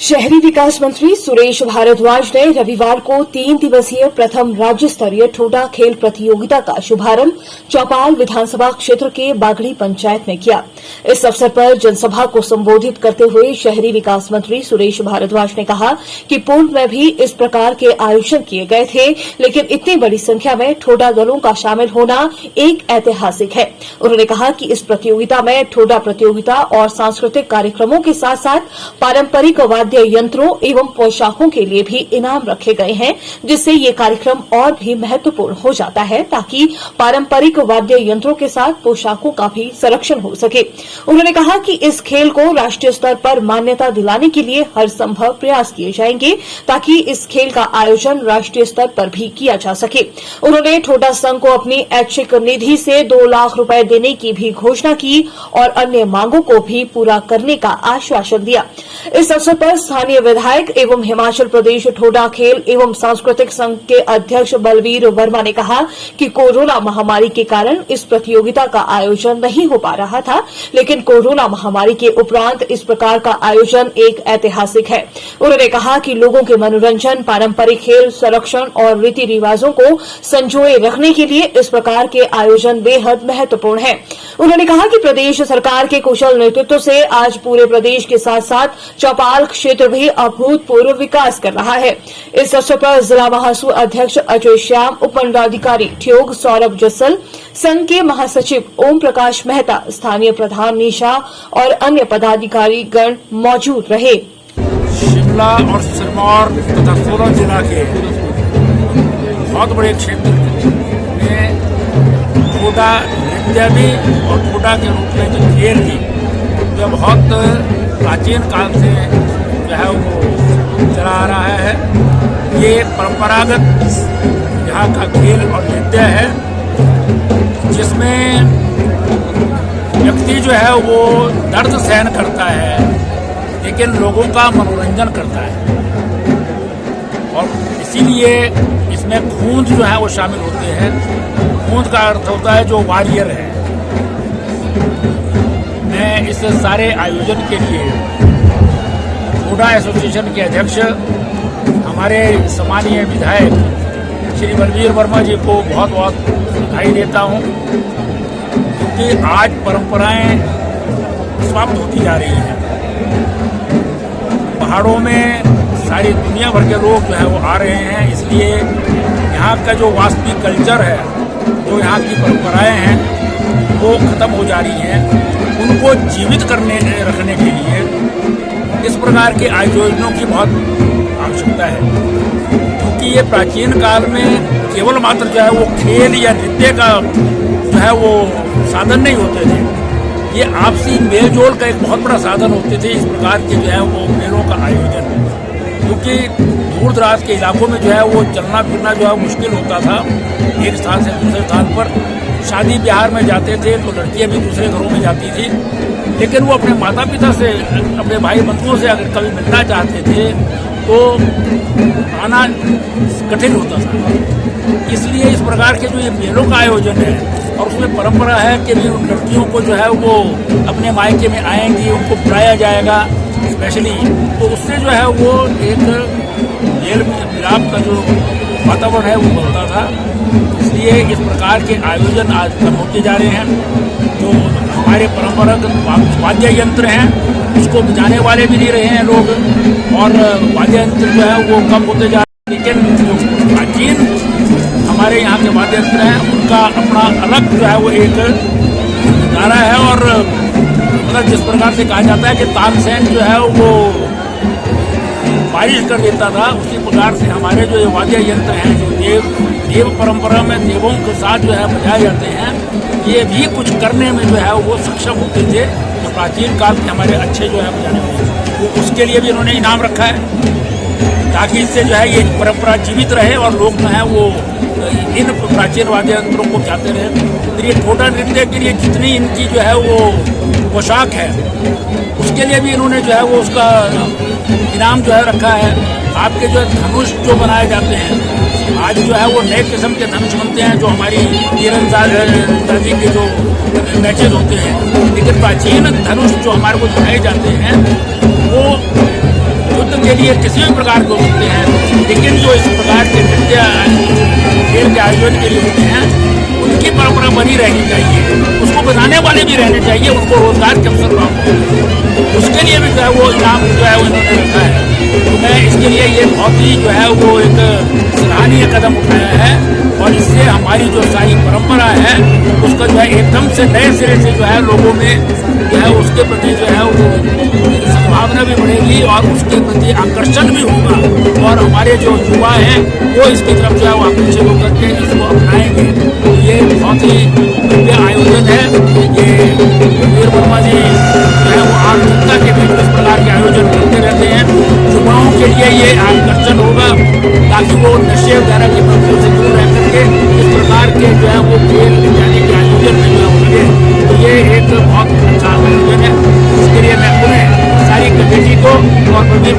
शहरी विकास मंत्री सुरेश भारद्वाज ने रविवार को 3 दिवसीय प्रथम राज्य स्तरीय ठोडा खेल प्रतियोगिता का शुभारंभ चौपाल विधानसभा क्षेत्र के बागड़ी पंचायत में किया। इस अवसर पर जनसभा को संबोधित करते हुए शहरी विकास मंत्री सुरेश भारद्वाज ने कहा कि पूर्व में भी इस प्रकार के आयोजन किए गए थे, लेकिन इतनी बड़ी संख्या में ठोडा दलों का शामिल होना एक ऐतिहासिक है। उन्होंने कहा कि इस प्रतियोगिता में ठोडा प्रतियोगिता और सांस्कृतिक कार्यक्रमों के साथ साथ पारंपरिक वाद्य यंत्रों एवं पोशाकों के लिए भी इनाम रखे गए हैं, जिससे ये कार्यक्रम और भी महत्वपूर्ण हो जाता है ताकि पारंपरिक वाद्य यंत्रों के साथ पोशाकों का भी संरक्षण हो सके। उन्होंने कहा कि इस खेल को राष्ट्रीय स्तर पर मान्यता दिलाने के लिए हर संभव प्रयास किए जाएंगे ताकि इस खेल का आयोजन राष्ट्रीय स्तर पर भी किया जा सके। उन्होंने ठोडा संघ को अपनी ऐच्छिक निधि से 2 लाख रुपए देने की भी घोषणा की और अन्य मांगों को भी पूरा करने का आश्वासन दिया। इस अवसर पर स्थानीय विधायक एवं हिमाचल प्रदेश ठोडा खेल एवं सांस्कृतिक संघ के अध्यक्ष बलवीर वर्मा ने कहा कि कोरोना महामारी के कारण इस प्रतियोगिता का आयोजन नहीं हो पा रहा था, लेकिन कोरोना महामारी के उपरांत इस प्रकार का आयोजन एक ऐतिहासिक है। उन्होंने कहा कि लोगों के मनोरंजन, पारंपरिक खेल, संरक्षण और रीति रिवाजों को संजोए रखने के लिए इस प्रकार के आयोजन बेहद महत्वपूर्ण है। उन्होंने कहा कि प्रदेश सरकार के कुशल नेतृत्व से आज पूरे प्रदेश के साथ साथ चौपाल क्षेत्र भी अभूतपूर्व विकास कर रहा है। इस अवसर पर जिला महासू अध्यक्ष अजय श्याम, उपमंडलाधिकारी ठियोग सौरभ जस्सल, संघ के महासचिव ओम प्रकाश मेहता, स्थानीय प्रधान निशा और अन्य पदाधिकारी गण मौजूद रहे। शिमला और सिरमौर तथा सोलन जिला के बहुत बड़े क्षेत्र में ठोडा नृत्य भी और ठोडा के रूप में जो खेल भी जो बहुत प्राचीन काल से जो है वो चला आ रहा है। ये परंपरागत यहाँ का खेल और नृत्य है, जिसमें व्यक्ति जो है वो दर्द सहन करता है लेकिन लोगों का मनोरंजन करता है, और इसीलिए इसमें खूंद जो है वो शामिल होते हैं। खूंद का अर्थ होता है जो वॉरियर है। मैं इस सारे आयोजन के लिए ठोडा एसोसिएशन के अध्यक्ष हमारे सम्मानीय विधायक श्री बलवीर वर्मा जी को बहुत बहुत बधाई देता हूँ, क्योंकि आज परंपराएं समाप्त होती जा रही हैं। पहाड़ों में सारी दुनिया भर के लोग जो है वो आ रहे हैं, इसलिए यहाँ का जो वास्तविक कल्चर है, जो यहाँ की परंपराएं हैं, वो खत्म हो जा रही हैं। उनको जीवित रखने के लिए इस प्रकार के आयोजनों की बहुत आवश्यकता है, क्योंकि ये प्राचीन काल में केवल मात्र जो है वो खेल या नृत्य का जो है वो साधन नहीं होते थे। ये आपसी मेलजोल का एक बहुत बड़ा साधन होते थे इस प्रकार के जो है वो मेलों का आयोजन, क्योंकि दूर दराज के इलाकों में जो है वो चलना फिरना जो है मुश्किल होता था। एक स्थान से दूसरे स्थान पर शादी ब्याह में जाते थे तो लड़कियां भी दूसरे घरों में जाती थी, लेकिन वो अपने माता पिता से, अपने भाई बंधुओं से अगर कभी मिलना चाहते थे तो आना कठिन होता था। इसलिए इस प्रकार के जो ये मेलों का आयोजन है, और उसमें परंपरा है कि भी उन लड़कियों को जो है वो अपने मायके में आएंगी, उनको बुलाया जाएगा स्पेशली, तो उससे जो है वो एक मेल मिलाप का जो वातावरण है वो बनता था। इसलिए इस प्रकार के आयोजन आज कम होते जा रहे हैं। जो हमारे परंपरागत वाद्य यंत्र हैं उसको बजाने वाले भी नहीं रहे हैं लोग, और वाद्य यंत्र जो है वो कम होते जा रहे हैं। लेकिन जो प्राचीन हमारे यहाँ के वाद्य यंत्र हैं उनका अपना अलग जो है वो एक नजारा है। और मतलब जिस प्रकार से कहा जाता है कि तानसेन जो है वो बारिश कर देता था, उसी प्रकार से हमारे जो ये वाद्य यंत्र हैं, जो देव परंपरा में देवों के साथ जो है बजाए जाते हैं, ये भी कुछ करने में जो है वो सक्षम होते थे। जो प्राचीन काल के हमारे अच्छे जो है बजाने वाले, वो उसके लिए भी इन्होंने इनाम रखा है, ताकि इससे जो है ये परंपरा जीवित रहे और लोग जो है वो इन प्राचीन वाद्य यंत्रों को जाते रहे। फिर ये ठोडा नृत्य के लिए जितनी इनकी जो है वो पोशाक है, उसके लिए भी इन्होंने जो है वो उसका इनाम जो है रखा है। आपके जो धनुष जो बनाए जाते हैं, आज जो है वो नए किस्म के धनुष बनते हैं, जो हमारी तीरंदाजी के जो मैचेज होते हैं, लेकिन प्राचीन धनुष जो हमारे को दिखाए जाते हैं वो युद्ध लिए किसी भी प्रकार के हो सकते हैं, लेकिन जो इस प्रकार के नृत्य खेल के आयोजन के लिए होते हैं उनकी परंपरा बनी रहनी चाहिए, उसको बनाने वाले भी रहने चाहिए, उनको रोजगार के अवसर प्राप्त हो, उसके लिए भी जो है वो इनाम जो है वो इन्होंने रखा है। तो मैं इसके लिए ये बहुत ही जो है वो एक सराहनीय कदम उठाया है और इससे हमारी जो सारी परंपरा है उसका जो है एकदम से नए सिरे से जो है लोगों में जो है उसके प्रति जो है वो सद्भावना भी बढ़ेगी और उसके प्रति आकर्षण भी होगा और हमारे जो युवा हैं वो इसकी तरफ जो है वो आकर्षित होकर के इसको अपनाएंगे। तो ये बहुत ही भव्य आयोजन है। ये वीर वर्मा जी जो है वो आम जनता के बीच इस प्रकार के आयोजन करते रहते हैं। युवाओं के लिए ये आकर्षण होगा ताकि वो नशे वगैरह की प्रवृत्तियों से दूर रह करके इस प्रकार के जो है वो खेल इत्यादि के आयोजन में जो है लगे। तो ये एक बहुत अच्छा आयोजन है। इसके लिए मैं पुनः सारी कमेटी को और वीर